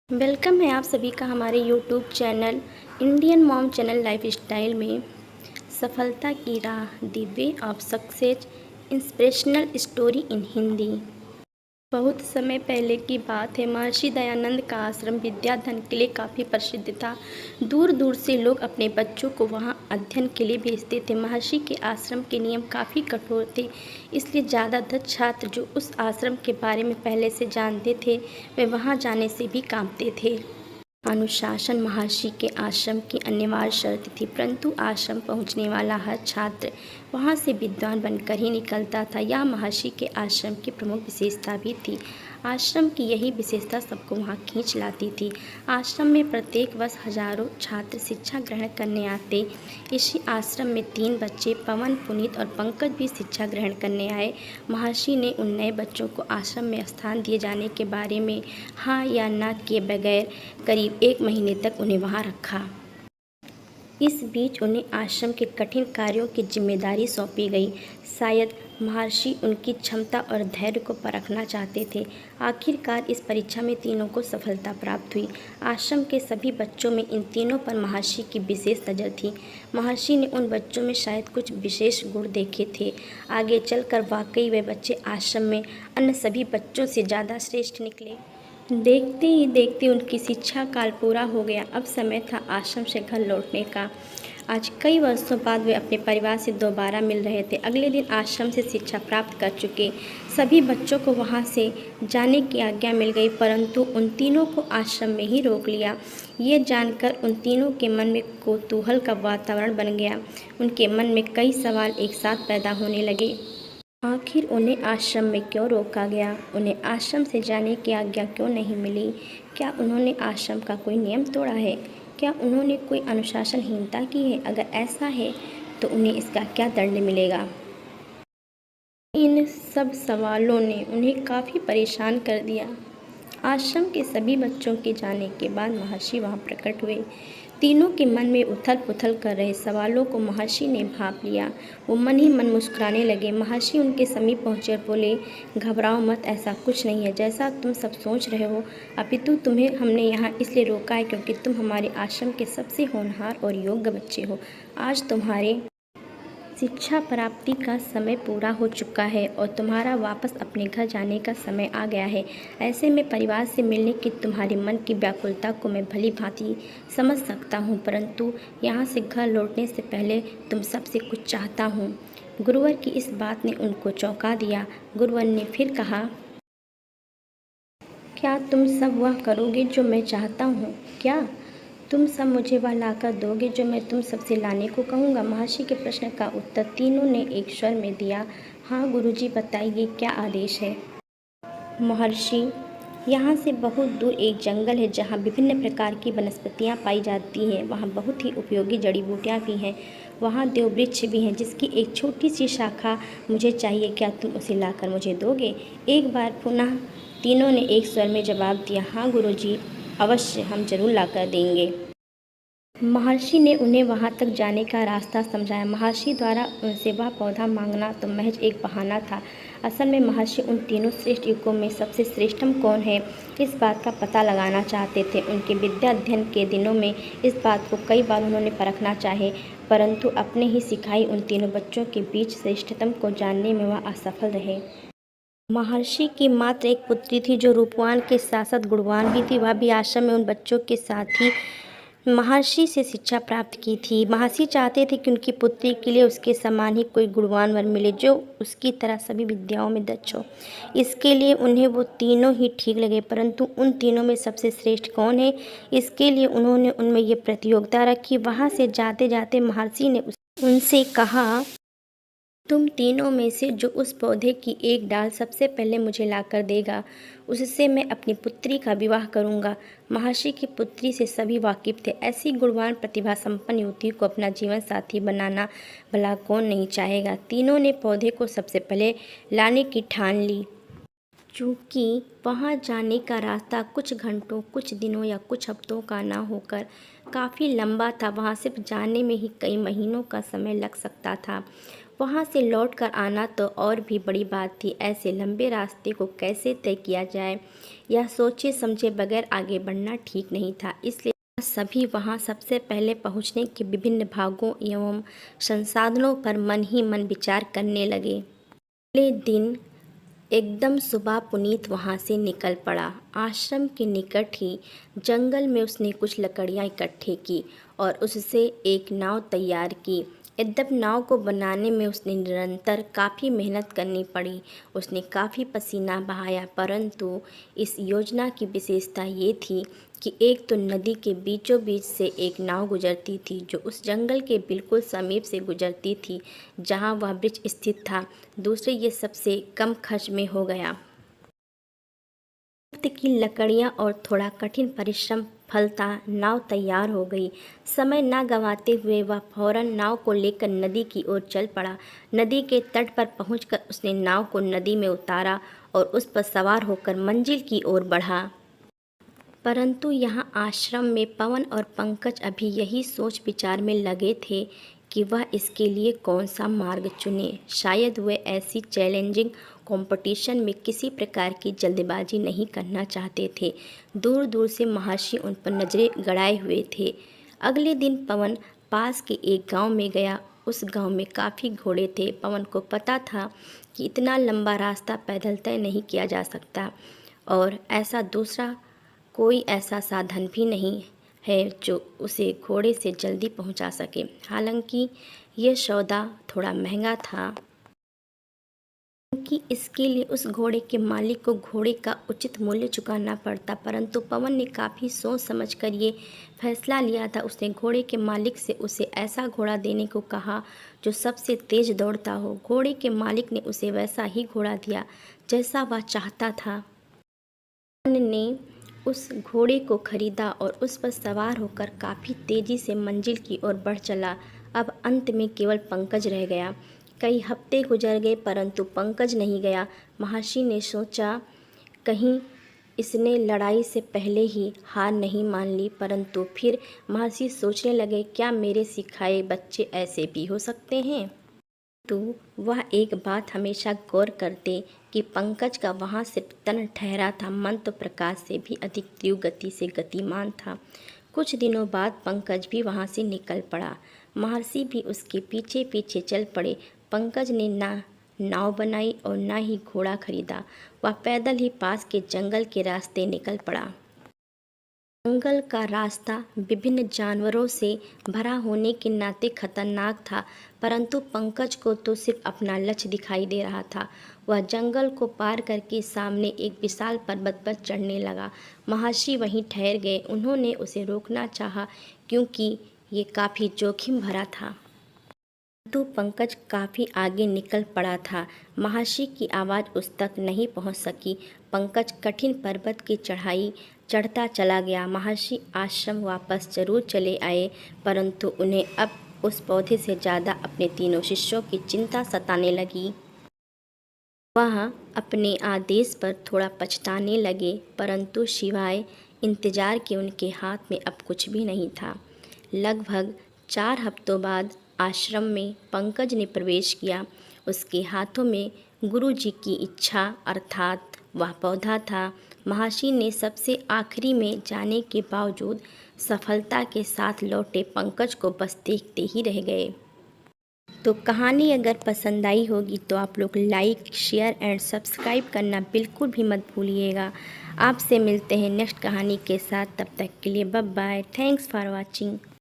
Welcome है आप सभी का हमारे YouTube channel Indian mom channel lifestyle में। सफलता की राह, the way of success, inspirational story in Hindi. बहुत समय पहले की बात है। महर्षि दयानंद का आश्रम विद्याधन के लिए काफ़ी प्रसिद्ध था। दूर दूर से लोग अपने बच्चों को वहां अध्ययन के लिए भेजते थे। महर्षि के आश्रम के नियम काफ़ी कठोर थे, इसलिए ज़्यादातर छात्र जो उस आश्रम के बारे में पहले से जानते थे वे वहां जाने से भी कांपते थे। अनुशासन महर्षि के आश्रम की अनिवार्य शर्त थी, परंतु आश्रम पहुंचने वाला हर छात्र वहां से विद्वान बनकर ही निकलता था। यह महर्षि के आश्रम की प्रमुख विशेषता भी थी। आश्रम की यही विशेषता सबको वहां खींच लाती थी। आश्रम में प्रत्येक वर्ष हजारों छात्र शिक्षा ग्रहण करने आते। इसी आश्रम में 3 बच्चे पवन, पुनीत और पंकज भी शिक्षा ग्रहण करने आए। महर्षि ने उन नए बच्चों को आश्रम में स्थान दिए जाने के बारे में हाँ या ना किए बगैर करीब 1 महीने तक उन्हें वहां रखा। इस बीच उन्हें आश्रम के कठिन कार्यों की जिम्मेदारी सौंपी गई। शायद महर्षि उनकी क्षमता और धैर्य को परखना चाहते थे। आखिरकार इस परीक्षा में तीनों को सफलता प्राप्त हुई। आश्रम के सभी बच्चों में इन तीनों पर महर्षि की विशेष नज़र थी। महर्षि ने उन बच्चों में शायद कुछ विशेष गुण देखे थे। आगे चलकर वाकई वे बच्चे आश्रम में अन्य सभी बच्चों से ज़्यादा श्रेष्ठ निकले। देखते ही देखते उनकी शिक्षा काल पूरा हो गया। अब समय था आश्रम से घर लौटने का। आज कई वर्षों बाद वे अपने परिवार से दोबारा मिल रहे थे। अगले दिन आश्रम से शिक्षा प्राप्त कर चुके सभी बच्चों को वहां से जाने की आज्ञा मिल गई, परंतु उन तीनों को आश्रम में ही रोक लिया। ये जानकर उन तीनों के मन में कौतूहल का वातावरण बन गया। उनके मन में कई सवाल एक साथ पैदा होने लगे। आखिर उन्हें आश्रम में क्यों रोका गया? उन्हें आश्रम से जाने की आज्ञा क्यों नहीं मिली? क्या उन्होंने आश्रम का कोई नियम तोड़ा है? क्या उन्होंने कोई अनुशासनहीनता की है? अगर ऐसा है तो उन्हें इसका क्या दंड मिलेगा? इन सब सवालों ने उन्हें काफ़ी परेशान कर दिया। आश्रम के सभी बच्चों के जाने के बाद महर्षि वहां प्रकट हुए। तीनों के मन में उथल पुथल कर रहे सवालों को महर्षि ने भांप लिया। वो मन ही मन मुस्कुराने लगे। महर्षि उनके समीप पहुंचे और बोले, घबराओ मत, ऐसा कुछ नहीं है जैसा तुम सब सोच रहे हो। अपितु तुम्हें हमने यहाँ इसलिए रोका है क्योंकि तुम हमारे आश्रम के सबसे होनहार और योग्य बच्चे हो। आज तुम्हारे शिक्षा प्राप्ति का समय पूरा हो चुका है और तुम्हारा वापस अपने घर जाने का समय आ गया है। ऐसे में परिवार से मिलने की तुम्हारे मन की व्याकुलता को मैं भली भांति समझ सकता हूँ, परंतु यहाँ से घर लौटने से पहले तुम सबसे कुछ चाहता हूँ। गुरुवर की इस बात ने उनको चौंका दिया। गुरुवर ने फिर कहा, क्या तुम सब वह करोगे जो मैं चाहता हूँ? क्या तुम सब मुझे वह लाकर दोगे जो मैं तुम सबसे लाने को कहूँगा? महर्षि के प्रश्न का उत्तर तीनों ने एक स्वर में दिया, हाँ गुरुजी, बताइए क्या आदेश है? महर्षि, यहाँ से बहुत दूर एक जंगल है जहाँ विभिन्न प्रकार की वनस्पतियाँ पाई जाती हैं। वहाँ बहुत ही उपयोगी जड़ी बूटियाँ भी हैं। वहाँ देववृक्ष भी हैं जिसकी एक छोटी सी शाखा मुझे चाहिए। क्या तुम उसे लाकर मुझे दोगे? एक बार पुनः तीनों ने एक स्वर में जवाब दिया, हाँ गुरुजी, अवश्य, हम जरूर लाकर देंगे। महर्षि ने उन्हें वहां तक जाने का रास्ता समझाया। महर्षि द्वारा उनसे वह पौधा मांगना तो महज एक बहाना था। असल में महर्षि उन तीनों श्रेष्ठ युवकों में सबसे श्रेष्ठतम कौन है, इस बात का पता लगाना चाहते थे। उनके विद्या अध्ययन के दिनों में इस बात को कई बार उन्होंने परखना चाहे, परंतु अपने ही सिखाई उन तीनों बच्चों के बीच श्रेष्ठतम को जानने में वह असफल रहे। महर्षि की मात्र एक पुत्री थी जो रूपवान के साथ साथ गुणवान भी थी। वह भी आश्रम में उन बच्चों के साथ ही महर्षि से शिक्षा प्राप्त की थी। महर्षि चाहते थे कि उनकी पुत्री के लिए उसके समान ही कोई गुणवान वर मिले जो उसकी तरह सभी विद्याओं में दक्ष हो। इसके लिए उन्हें वो तीनों ही ठीक लगे, परंतु उन तीनों में सबसे श्रेष्ठ कौन है, इसके लिए उन्होंने उनमें ये प्रतियोगिता रखी। वहाँ से जाते जाते महर्षि ने उनसे कहा, तुम तीनों में से जो उस पौधे की एक डाल सबसे पहले मुझे लाकर देगा, उससे मैं अपनी पुत्री का विवाह करूंगा। महर्षि की पुत्री से सभी वाकिफ थे। ऐसी गुणवान प्रतिभा संपन्न युवती को अपना जीवन साथी बनाना भला कौन नहीं चाहेगा। तीनों ने पौधे को सबसे पहले लाने की ठान ली। चूँकि वहाँ जाने का रास्ता कुछ घंटों, कुछ दिनों या कुछ हफ्तों का ना होकर काफ़ी लंबा था, वहाँ सिर्फ जाने में ही कई महीनों का समय लग सकता था। वहाँ से लौट कर आना तो और भी बड़ी बात थी। ऐसे लंबे रास्ते को कैसे तय किया जाए, यह सोचे समझे बगैर आगे बढ़ना ठीक नहीं था। इसलिए सभी वहाँ सबसे पहले पहुँचने के विभिन्न भागों एवं संसाधनों पर मन ही मन विचार करने लगे। अगले दिन एकदम सुबह पुनीत वहाँ से निकल पड़ा। आश्रम के निकट ही जंगल में उसने कुछ लकड़ियाँ इकट्ठे की और उससे एक नाव तैयार की। यद्यपि नाव को बनाने में उसने निरंतर काफ़ी मेहनत करनी पड़ी, उसने काफ़ी पसीना बहाया, परंतु इस योजना की विशेषता ये थी कि एक तो नदी के बीचों बीच से एक नाव गुजरती थी जो उस जंगल के बिल्कुल समीप से गुजरती थी जहाँ वह वृक्ष स्थित था। दूसरे ये सबसे कम खर्च में हो गया। की लकड़ियाँ और थोड़ा कठिन परिश्रम फलता नाव तैयार हो गई। समय न गंवाते हुए वह फौरन नाव को लेकर नदी की ओर चल पड़ा। नदी के तट पर पहुंचकर उसने नाव को नदी में उतारा और उस पर सवार होकर मंजिल की ओर बढ़ा। परंतु यहाँ आश्रम में पवन और पंकज अभी यही सोच विचार में लगे थे कि वह इसके लिए कौन सा मार्ग चुने। शायद वे ऐसी चैलेंजिंग कंपटीशन में किसी प्रकार की जल्दबाजी नहीं करना चाहते थे। दूर दूर से महर्षि उन पर नजरें गड़ाए हुए थे। अगले दिन पवन पास के एक गांव में गया। उस गांव में काफ़ी घोड़े थे। पवन को पता था कि इतना लंबा रास्ता पैदल तय नहीं किया जा सकता और ऐसा दूसरा कोई ऐसा साधन भी नहीं है जो उसे घोड़े से जल्दी पहुंचा सके। हालांकि यह सौदा थोड़ा महंगा था क्योंकि इसके लिए उस घोड़े के मालिक को घोड़े का उचित मूल्य चुकाना पड़ता, परंतु पवन ने काफ़ी सोच समझकर ये फैसला लिया था। उसने घोड़े के मालिक से उसे ऐसा घोड़ा देने को कहा जो सबसे तेज दौड़ता हो। घोड़े के मालिक ने उसे वैसा ही घोड़ा दिया जैसा वह चाहता था। पवन ने उस घोड़े को खरीदा और उस पर सवार होकर काफ़ी तेज़ी से मंजिल की ओर बढ़ चला। अब अंत में केवल पंकज रह गया। कई हफ्ते गुजर गए परंतु पंकज नहीं गया। महर्षि ने सोचा कहीं इसने लड़ाई से पहले ही हार नहीं मान ली, परंतु फिर महर्षि सोचने लगे क्या मेरे सिखाए बच्चे ऐसे भी हो सकते हैं। तो वह एक बात हमेशा गौर करते कि पंकज का वहाँ सिर्फ तन ठहरा था, मन तो प्रकाश से भी अधिक तीव्र गति से गतिमान था। कुछ दिनों बाद पंकज भी वहाँ से निकल पड़ा। महर्षि भी उसके पीछे पीछे चल पड़े। पंकज ने ना नाव बनाई और ना ही घोड़ा खरीदा। वह पैदल ही पास के जंगल के रास्ते निकल पड़ा। जंगल का रास्ता विभिन्न जानवरों से भरा होने के नाते खतरनाक था, परंतु पंकज को तो सिर्फ अपना लक्ष्य दिखाई दे रहा था। वह जंगल को पार करके सामने एक विशाल पर्वत पर चढ़ने लगा। महर्षि वहीं ठहर गए। उन्होंने उसे रोकना चाहा क्योंकि ये काफ़ी जोखिम भरा था, परंतु पंकज काफ़ी आगे निकल पड़ा था। महर्षि की आवाज़ उस तक नहीं पहुंच सकी। पंकज कठिन पर्वत की चढ़ाई चढ़ता चला गया। महर्षि आश्रम वापस जरूर चले आए, परंतु उन्हें अब उस पौधे से ज़्यादा अपने तीनों शिष्यों की चिंता सताने लगी। वह अपने आदेश पर थोड़ा पछताने लगे, परंतु सिवाय इंतजार के उनके हाथ में अब कुछ भी नहीं था। लगभग 4 हफ्तों बाद आश्रम में पंकज ने प्रवेश किया। उसके हाथों में गुरु जी की इच्छा अर्थात वह पौधा था। महर्षि ने सबसे आखिरी में जाने के बावजूद सफलता के साथ लौटे पंकज को बस देखते ही रह गए। तो कहानी अगर पसंद आई होगी तो आप लोग लाइक शेयर एंड सब्सक्राइब करना बिल्कुल भी मत भूलिएगा। आपसे मिलते हैं नेक्स्ट कहानी के साथ, तब तक के लिए bye bye. Thanks for watching.